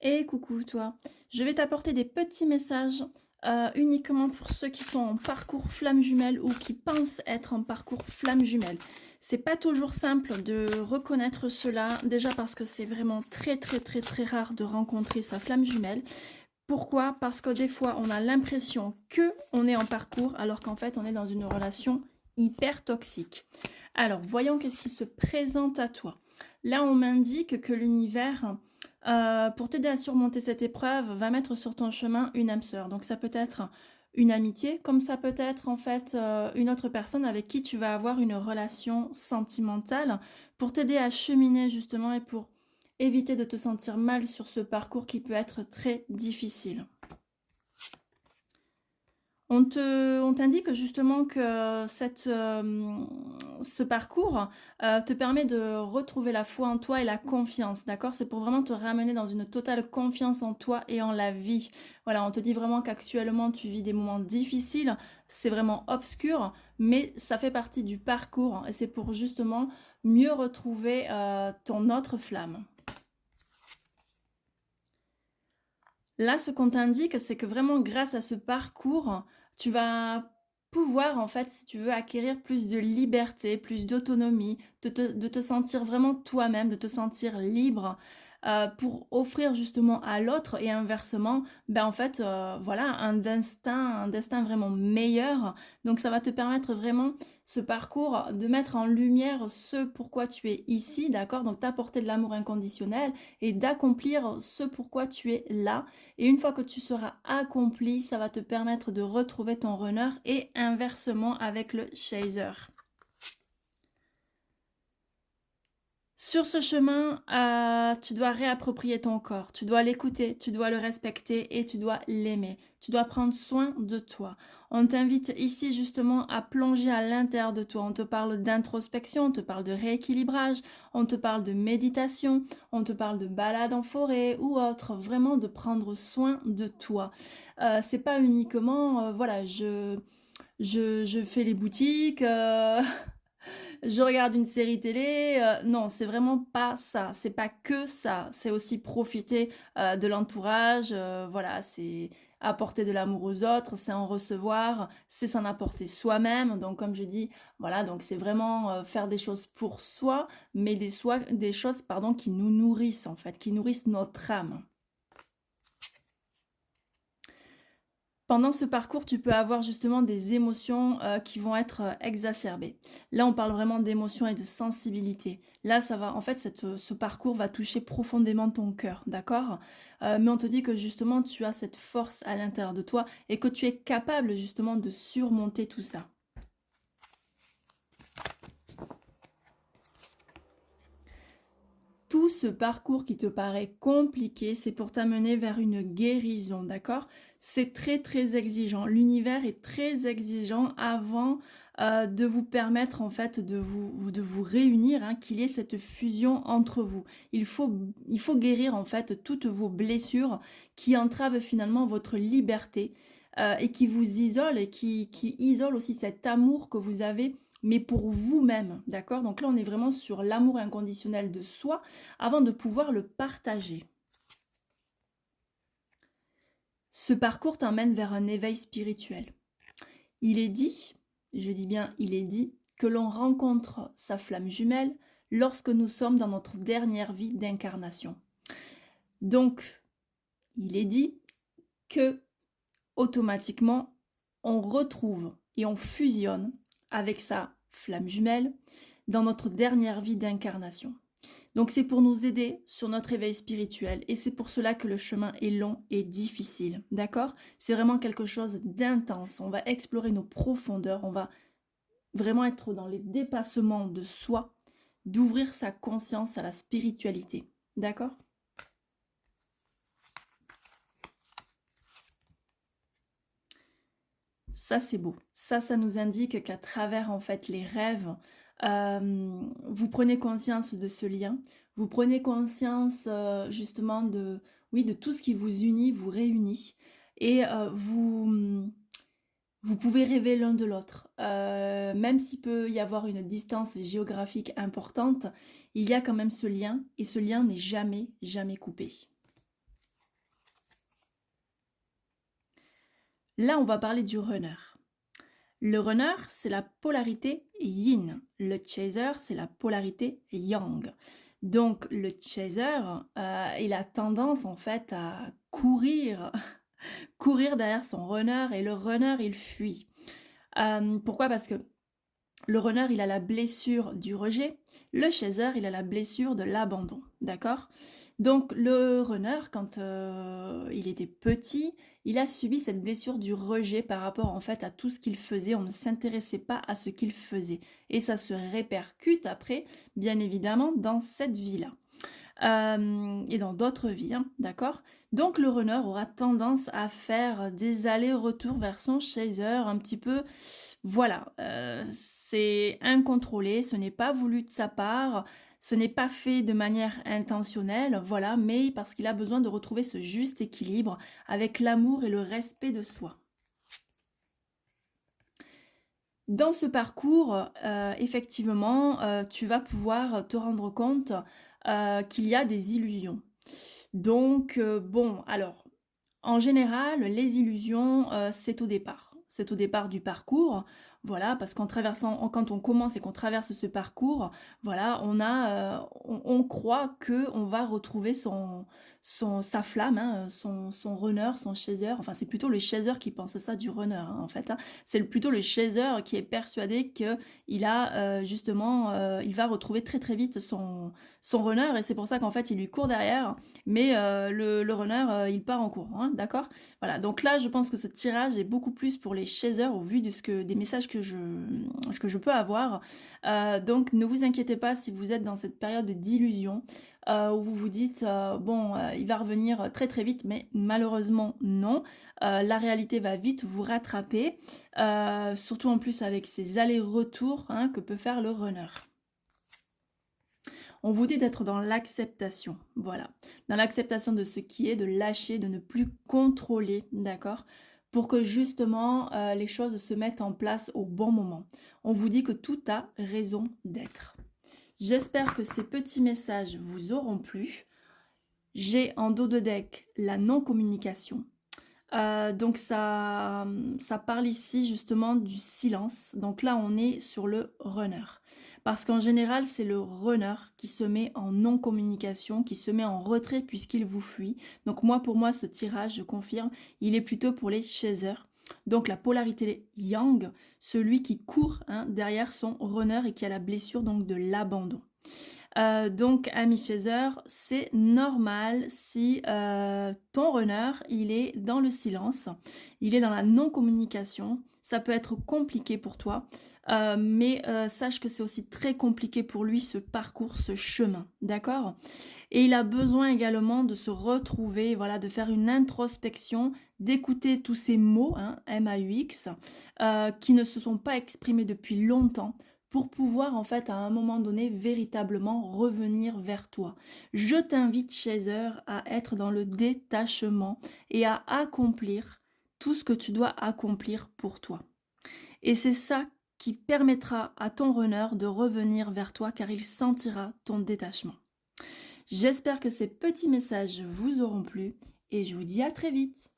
Et coucou toi, je vais t'apporter des petits messages uniquement pour ceux qui sont en parcours flamme jumelle ou qui pensent être en parcours flamme jumelle. C'est pas toujours simple de reconnaître cela, déjà parce que c'est vraiment très rare de rencontrer sa flamme jumelle. Pourquoi? Parce que des fois on a l'impression que on est en parcours alors qu'en fait on est dans une relation hyper toxique. Alors voyons qu'est-ce qui se présente à toi. Là on m'indique que l'univers pour t'aider à surmonter cette épreuve, va mettre sur ton chemin une âme sœur. Donc ça peut être une amitié, comme ça peut être en fait une autre personne avec qui tu vas avoir une relation sentimentale pour t'aider à cheminer justement et pour éviter de te sentir mal sur ce parcours qui peut être très difficile. On t'indique justement que ce parcours te permet de retrouver la foi en toi et la confiance, d'accord? C'est pour vraiment te ramener dans une totale confiance en toi et en la vie. Voilà, on te dit vraiment qu'actuellement tu vis des moments difficiles, c'est vraiment obscur, mais ça fait partie du parcours et c'est pour justement mieux retrouver ton autre flamme. Là, ce qu'on t'indique, c'est que vraiment grâce à ce parcours, tu vas pouvoir, en fait, si tu veux, acquérir plus de liberté, plus d'autonomie, de te sentir vraiment toi-même, de te sentir libre pour offrir justement à l'autre et inversement, ben en fait, voilà, un destin vraiment meilleur. Donc ça va te permettre vraiment ce parcours de mettre en lumière ce pourquoi tu es ici, d'accord? Donc t'apporter de l'amour inconditionnel et d'accomplir ce pourquoi tu es là. Et une fois que tu seras accompli, ça va te permettre de retrouver ton runner et inversement avec le chaser. Sur ce chemin, tu dois réapproprier ton corps, tu dois l'écouter, tu dois le respecter et tu dois l'aimer. Tu dois prendre soin de toi. On t'invite ici justement à plonger à l'intérieur de toi. On te parle d'introspection, on te parle de rééquilibrage, on te parle de méditation, on te parle de balade en forêt ou autre. Vraiment de prendre soin de toi. C'est pas uniquement, voilà, je fais les boutiques. Je regarde une série télé, non, c'est vraiment pas ça. C'est pas que ça. C'est aussi profiter de l'entourage. Voilà, c'est apporter de l'amour aux autres, c'est en recevoir, c'est s'en apporter soi-même. Donc, comme je dis, voilà, donc c'est vraiment faire des choses pour soi, mais des choses, pardon, qui nous nourrissent en fait, qui nourrissent notre âme. Pendant ce parcours, tu peux avoir justement des émotions qui vont être exacerbées. Là, on parle vraiment d'émotions et de sensibilité. Là, ça va, en fait, ce parcours va toucher profondément ton cœur, d'accord? Mais on te dit que justement, tu as cette force à l'intérieur de toi et que tu es capable justement de surmonter tout ça. Tout ce parcours qui te paraît compliqué, c'est pour t'amener vers une guérison, d'accord? C'est très exigeant. L'univers est très exigeant avant de vous permettre en fait de vous réunir, hein, qu'il y ait cette fusion entre vous. Il faut guérir en fait toutes vos blessures qui entravent finalement votre liberté et qui vous isolent et qui isolent aussi cet amour que vous avez mais pour vous-même, d'accord? Donc là, on est vraiment sur l'amour inconditionnel de soi avant de pouvoir le partager. Ce parcours t'emmène vers un éveil spirituel. Il est dit, je dis bien il est dit, que l'on rencontre sa flamme jumelle lorsque nous sommes dans notre dernière vie d'incarnation. Donc, il est dit que automatiquement, on retrouve et on fusionne avec sa flamme jumelle dans notre dernière vie d'incarnation. Donc c'est pour nous aider sur notre éveil spirituel et c'est pour cela que le chemin est long et difficile, d'accord? C'est vraiment quelque chose d'intense, on va explorer nos profondeurs, on va vraiment être dans les dépassements de soi, d'ouvrir sa conscience à la spiritualité, d'accord? Ça, c'est beau. Ça nous indique qu'à travers, en fait, les rêves, vous prenez conscience de ce lien. Vous prenez conscience, justement de oui, de tout ce qui vous unit, vous réunit et vous pouvez rêver l'un de l'autre. Même s'il peut y avoir une distance géographique importante, il y a quand même ce lien et ce lien n'est jamais coupé. Là, on va parler du runner. Le runner, c'est la polarité yin. Le chaser, c'est la polarité yang. Donc, le chaser, il a tendance en fait à courir, courir derrière son runner et le runner, il fuit. Pourquoi? Parce que le runner, il a la blessure du rejet. Le chaser, il a la blessure de l'abandon. D'accord? Donc, le runner, quand il était petit, il a subi cette blessure du rejet par rapport en fait à tout ce qu'il faisait. On ne s'intéressait pas à ce qu'il faisait. Et ça se répercute après, bien évidemment, dans cette vie-là. Et dans d'autres vies, hein, d'accord? Donc le runner aura tendance à faire des allers-retours vers son chaser un petit peu, voilà, c'est incontrôlé, ce n'est pas voulu de sa part, ce n'est pas fait de manière intentionnelle, voilà, mais parce qu'il a besoin de retrouver ce juste équilibre avec l'amour et le respect de soi. Dans ce parcours, effectivement, tu vas pouvoir te rendre compte, qu'il y a des illusions. Donc, bon, alors, en général, les illusions, c'est au départ. C'est au départ du parcours, voilà, parce qu'en traversant, quand on commence et qu'on traverse ce parcours, voilà, on croit que on va retrouver sa flamme, hein, son runner, son chaser. Enfin, c'est plutôt le chaser qui pense ça du runner, hein, en fait, hein. C'est plutôt le chaser qui est persuadé que il a justement, il va retrouver très très vite son runner, et c'est pour ça qu'en fait il lui court derrière, mais le runner, il part en courant, hein, d'accord? Voilà, donc là, je pense que ce tirage est beaucoup plus pour les chasers au vu de des messages que je peux avoir. Donc ne vous inquiétez pas si vous êtes dans cette période d'illusion, où vous vous dites, bon, il va revenir très très vite, mais malheureusement non. La réalité va vite vous rattraper, surtout en plus avec ces allers-retours, hein, que peut faire le runner. On vous dit d'être dans l'acceptation, voilà. Dans l'acceptation de ce qui est, de lâcher, de ne plus contrôler, d'accord? Pour que justement les choses se mettent en place au bon moment. On vous dit que tout a raison d'être. J'espère que ces petits messages vous auront plu. J'ai en dos de deck la non-communication. Donc ça parle ici justement du silence. Donc là, on est sur le runner. Parce qu'en général, c'est le runner qui se met en non-communication, qui se met en retrait puisqu'il vous fuit. Donc moi, pour moi, ce tirage, je confirme, il est plutôt pour les chasers. Donc la polarité yang, celui qui court, hein, derrière son runner et qui a la blessure donc de l'abandon. Donc, ami chaser, c'est normal si ton runner, il est dans le silence, il est dans la non-communication. Ça peut être compliqué pour toi, mais sache que c'est aussi très compliqué pour lui ce parcours, ce chemin, d'accord? Et il a besoin également de se retrouver, voilà, de faire une introspection, d'écouter tous ces mots, hein, M-A-U-X, qui ne se sont pas exprimés depuis longtemps, pour pouvoir en fait à un moment donné véritablement revenir vers toi. Je t'invite, chaser, à être dans le détachement et à accomplir tout ce que tu dois accomplir pour toi. Et c'est ça qui permettra à ton runner de revenir vers toi car il sentira ton détachement. J'espère que ces petits messages vous auront plu et je vous dis à très vite.